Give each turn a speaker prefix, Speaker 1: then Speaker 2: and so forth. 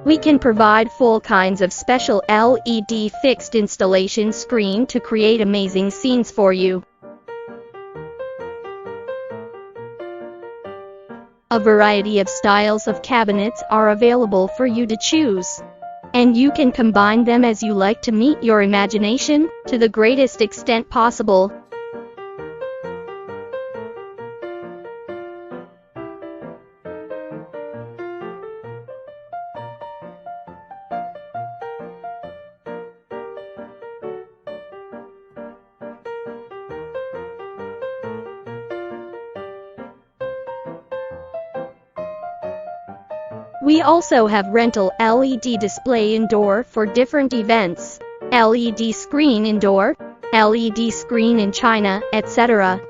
Speaker 1: We can provide full kinds of special LED fixed installation screen to create amazing scenes for you. A variety of styles of cabinets are available for you to choose, and you can combine them as you like to meet your imagination to the greatest extent possible. We also have rental LED display indoor for different events, LED screen indoor, LED screen in China, etc.